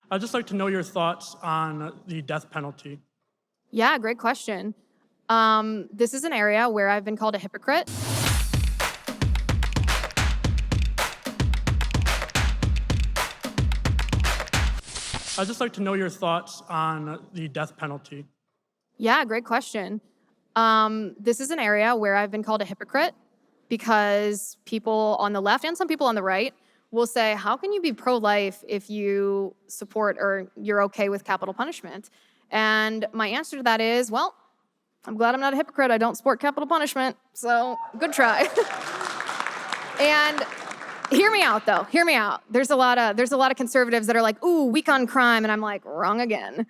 I'd just like to know your thoughts on the death penalty. Yeah, great question. This is an area where I've been called a hypocrite. I'd just like to know your thoughts on the death penalty. Yeah, great question. This is an area where I've been called a hypocrite because people on the left and some people on the right will say, how can you be pro-life if you support or you're okay with capital punishment? And my answer to that is, well, I'm glad I'm not a hypocrite. I don't support capital punishment, so good try. And hear me out, though. Hear me out. There's a lot of conservatives that are like, ooh, weak on crime, and I'm like, wrong again.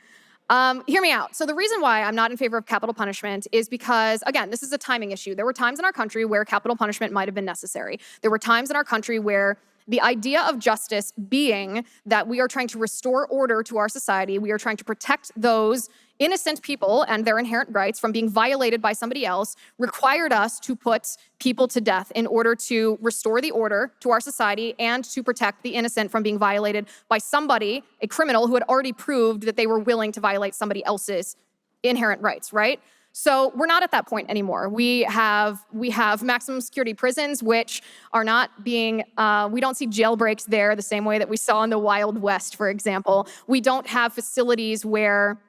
Hear me out. So the reason why I'm not in favor of capital punishment is because, again, this is a timing issue. There were times in our country where capital punishment might have been necessary. There were times in our country where the idea of justice being that we are trying to restore order to our society, we are trying to protect those innocent people and their inherent rights from being violated by somebody else, required us to put people to death in order to restore the order to our society and to protect the innocent from being violated by somebody, a criminal who had already proved that they were willing to violate somebody else's inherent rights, right? So we're not at that point anymore. We have maximum security prisons, which are not being, we don't see jailbreaks there the same way that we saw in the Wild West, for example. We don't have facilities where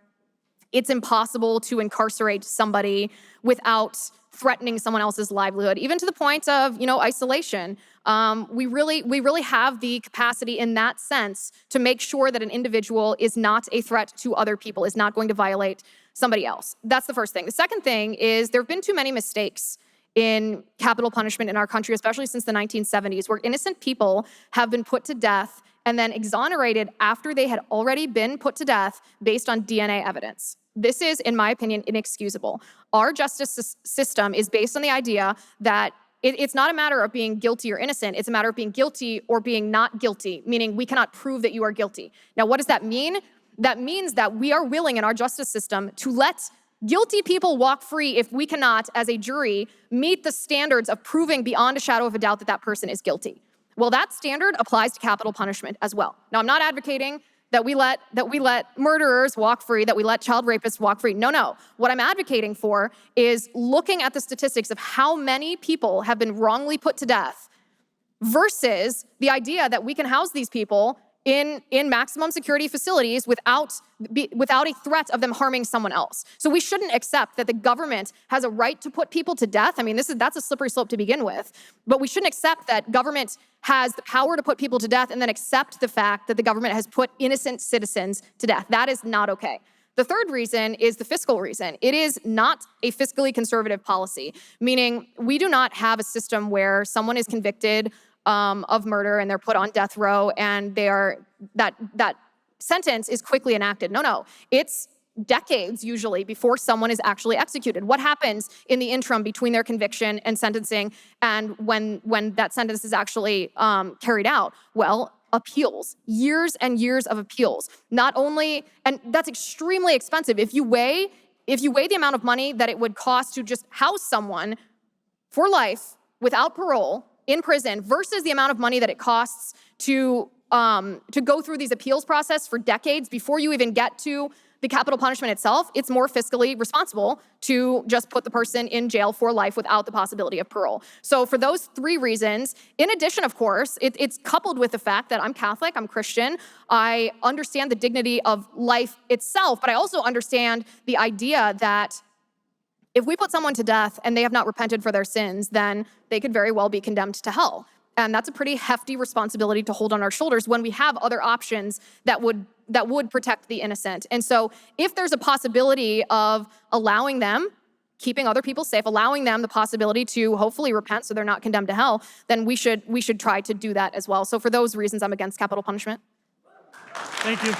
it's impossible to incarcerate somebody without threatening someone else's livelihood, even to the point of, isolation. We really have the capacity in that sense to make sure that an individual is not a threat to other people, is not going to violate somebody else. That's the first thing. The second thing is there have been too many mistakes in capital punishment in our country, especially since the 1970s, where innocent people have been put to death and then exonerated after they had already been put to death based on DNA evidence. This is, in my opinion, inexcusable. Our justice system is based on the idea that it's not a matter of being guilty or innocent. It's a matter of being guilty or being not guilty, meaning we cannot prove that you are guilty. Now, what does that mean? That means that we are willing in our justice system to let guilty people walk free if we cannot, as a jury, meet the standards of proving beyond a shadow of a doubt that that person is guilty. Well, that standard applies to capital punishment as well. Now, I'm not advocating that we let murderers walk free, that we let child rapists walk free. No. What I'm advocating for is looking at the statistics of how many people have been wrongly put to death versus the idea that we can house these people in maximum security facilities without a threat of them harming someone else. So we shouldn't accept that the government has a right to put people to death. I mean, that's a slippery slope to begin with. But we shouldn't accept that government has the power to put people to death and then accept the fact that the government has put innocent citizens to death. That is not okay. The third reason is the fiscal reason. It is not a fiscally conservative policy, meaning we do not have a system where someone is convicted of murder and they're put on death row and that sentence is quickly enacted. No. It's decades usually before someone is actually executed. What happens in the interim between their conviction and sentencing and when that sentence is actually carried out? Well, appeals, years and years of appeals. Not only, and that's extremely expensive. If you weigh the amount of money that it would cost to just house someone for life without parole in prison versus the amount of money that it costs to go through these appeals process for decades before you even get to the capital punishment itself, it's more fiscally responsible to just put the person in jail for life without the possibility of parole. So for those three reasons, in addition, of course, it's coupled with the fact that I'm Catholic, I'm Christian, I understand the dignity of life itself, but I also understand the idea that if we put someone to death and they have not repented for their sins, then they could very well be condemned to hell. And that's a pretty hefty responsibility to hold on our shoulders when we have other options that would protect the innocent. And so if there's a possibility of allowing them, keeping other people safe, allowing them the possibility to hopefully repent so they're not condemned to hell, then we should try to do that as well. So for those reasons, I'm against capital punishment. Thank you.